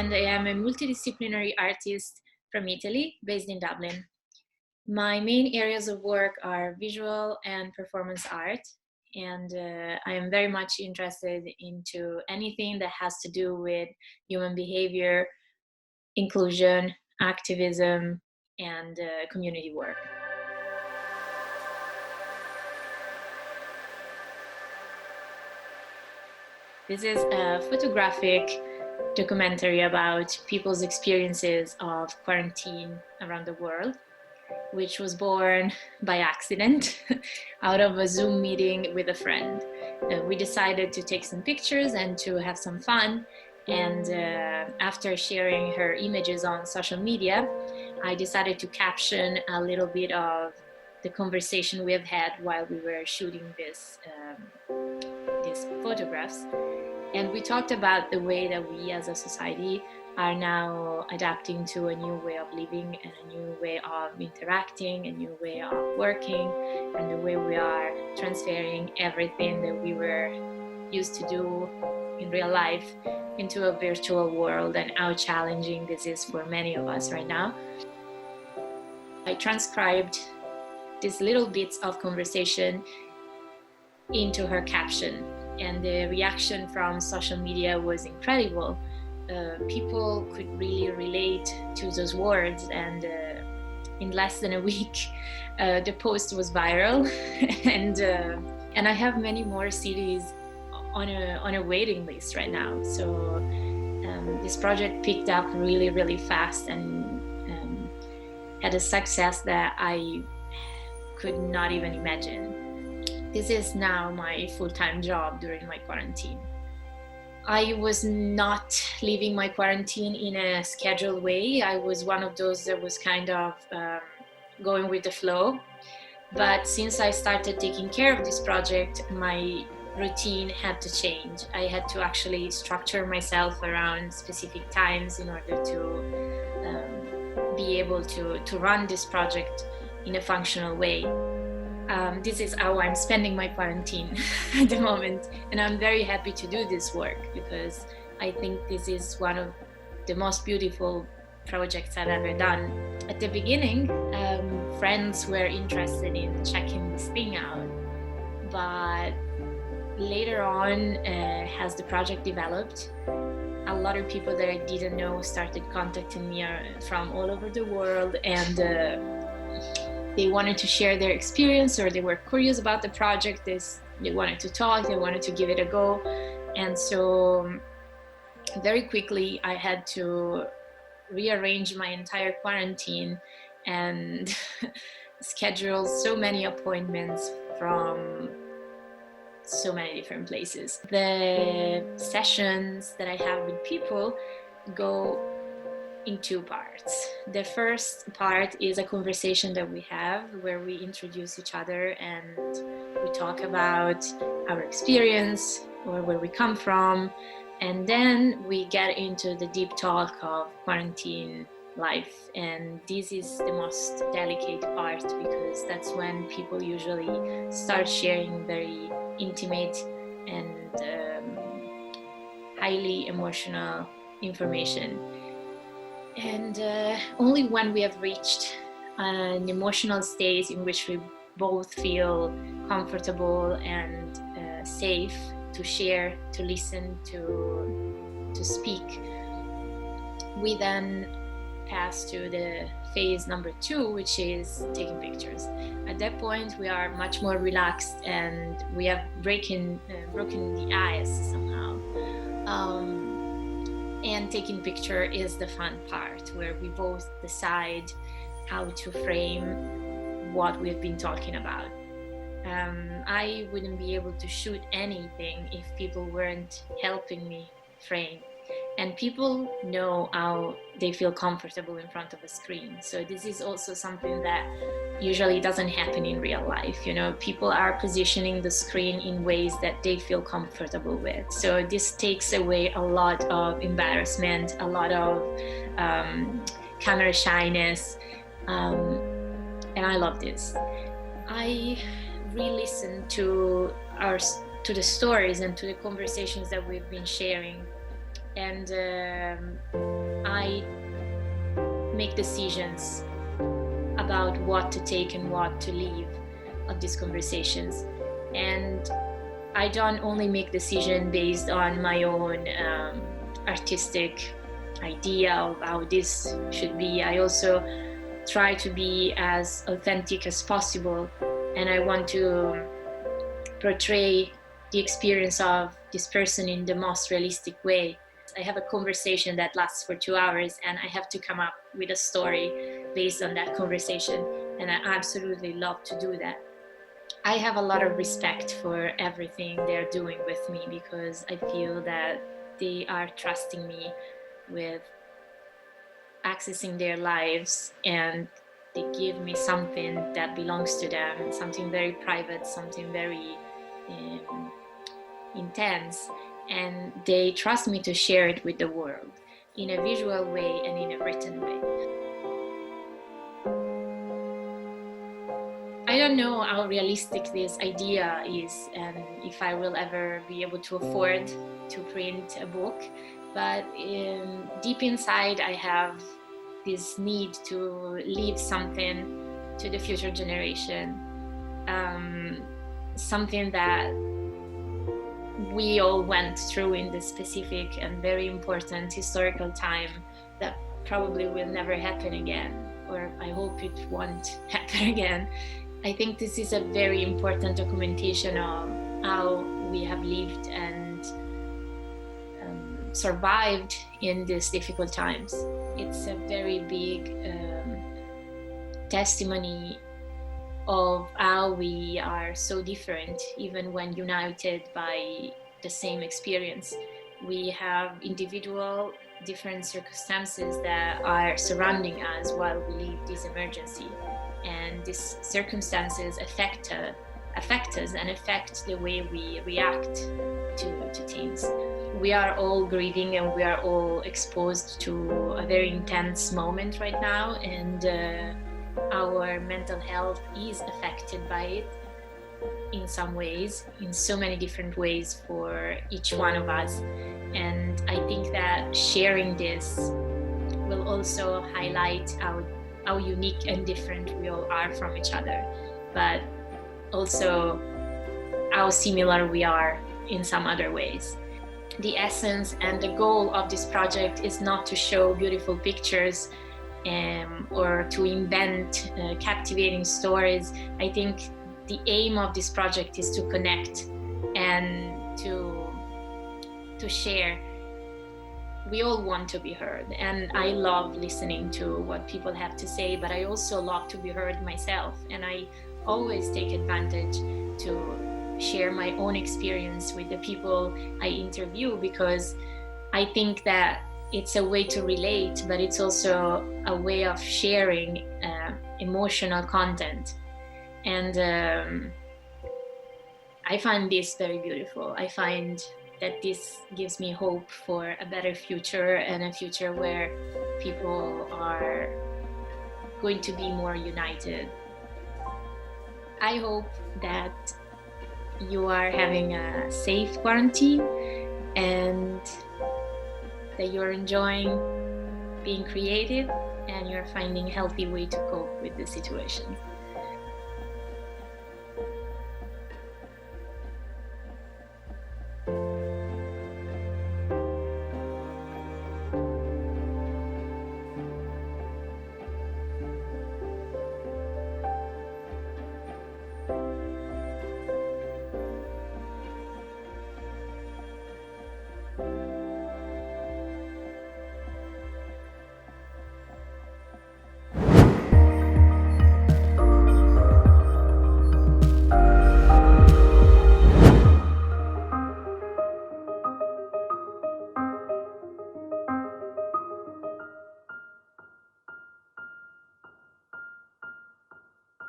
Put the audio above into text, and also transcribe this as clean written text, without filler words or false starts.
and I am a multidisciplinary artist from Italy, based in Dublin. My main areas of work are visual and performance art, and I am very much interested into anything that has to do with human behavior, inclusion, activism, and community work. This is a photographic documentary about people's experiences of quarantine around the world, which was born by accident out of a Zoom meeting with a friend. We decided to take some pictures and to have some fun. And after sharing her images on social media, I decided to caption a little bit of the conversation we have had while we were shooting these photographs. And we talked about the way that we as a society are now adapting to a new way of living and a new way of interacting, a new way of working, and the way we are transferring everything that we were used to do in real life into a virtual world, and how challenging this is for many of us right now. I transcribed these little bits of conversation into her caption, and the reaction from social media was incredible. People could really relate to those words, and in less than a week the post was viral and I have many more cities on a waiting list right now. So this project picked up really fast and had a success that I could not even imagine. This is now my full-time job during my quarantine. I was not living my quarantine in a scheduled way. I was one of those that was kind of going with the flow. But since I started taking care of this project, my routine had to change. I had to actually structure myself around specific times in order to be able to run this project in a functional way. This is how I'm spending my quarantine at the moment, and I'm very happy to do this work because I think this is one of the most beautiful projects I've ever done. At the beginning, friends were interested in checking this thing out, but later on, as the project developed, a lot of people that I didn't know started contacting me from all over the world, and they wanted to share their experience, or they were curious about the project. They wanted to talk, they wanted to give it a go. And so very quickly I had to rearrange my entire quarantine and schedule so many appointments from so many different places. The sessions that I have with people go in two parts. The first part is a conversation that we have where we introduce each other and we talk about our experience or where we come from, and then we get into the deep talk of quarantine life. And this is the most delicate part because that's when people usually start sharing very intimate and highly emotional information. And only when we have reached an emotional state in which we both feel comfortable and safe to share, to listen, to speak, we then pass to the phase number 2, which is taking pictures. At that point, we are much more relaxed and we have broken the ice somehow. And taking picture is the fun part where we both decide how to frame what we've been talking about. I wouldn't be able to shoot anything if people weren't helping me frame. And people know how they feel comfortable in front of a screen. So this is also something that usually doesn't happen in real life. You know, people are positioning the screen in ways that they feel comfortable with. So this takes away a lot of embarrassment, a lot of camera shyness, and I love this. I re-listen to the stories and to the conversations that we've been sharing and I make decisions about what to take and what to leave of these conversations. And I don't only make decisions based on my own artistic idea of how this should be. I also try to be as authentic as possible, and I want to portray the experience of this person in the most realistic way. I have a conversation that lasts for 2 hours, and I have to come up with a story based on that conversation, and I absolutely love to do that. I have a lot of respect for everything they're doing with me, because I feel that they are trusting me with accessing their lives, and they give me something that belongs to them, something very private, something very intense, and they trust me to share it with the world in a visual way and in a written way. I don't know how realistic this idea is, and if I will ever be able to afford to print a book, but deep inside I have this need to leave something to the future generation, something that we all went through in this specific and very important historical time that probably will never happen again, or I hope it won't happen again. I think this is a very important documentation of how we have lived and survived in these difficult times. It's a very big testimony of how we are so different, even when united by the same experience. We have individual different circumstances that are surrounding us while we live this emergency, and these circumstances affect us and affect the way we react to things. We are all grieving, and we are all exposed to a very intense moment right now, and our mental health is affected by it in some ways, in so many different ways for each one of us. And I think that sharing this will also highlight how unique and different we all are from each other, but also how similar we are in some other ways. The essence and the goal of this project is not to show beautiful pictures or to invent captivating stories. I think the aim of this project is to connect and to share. We all want to be heard, and I love listening to what people have to say, but I also love to be heard myself, and I always take advantage to share my own experience with the people I interview, because I think that it's a way to relate, but it's also a way of sharing emotional content. And I find this very beautiful. I find that this gives me hope for a better future, and a future where people are going to be more united. I hope that you are having a safe quarantine and that you're enjoying being creative and you're finding a healthy way to cope with the situation.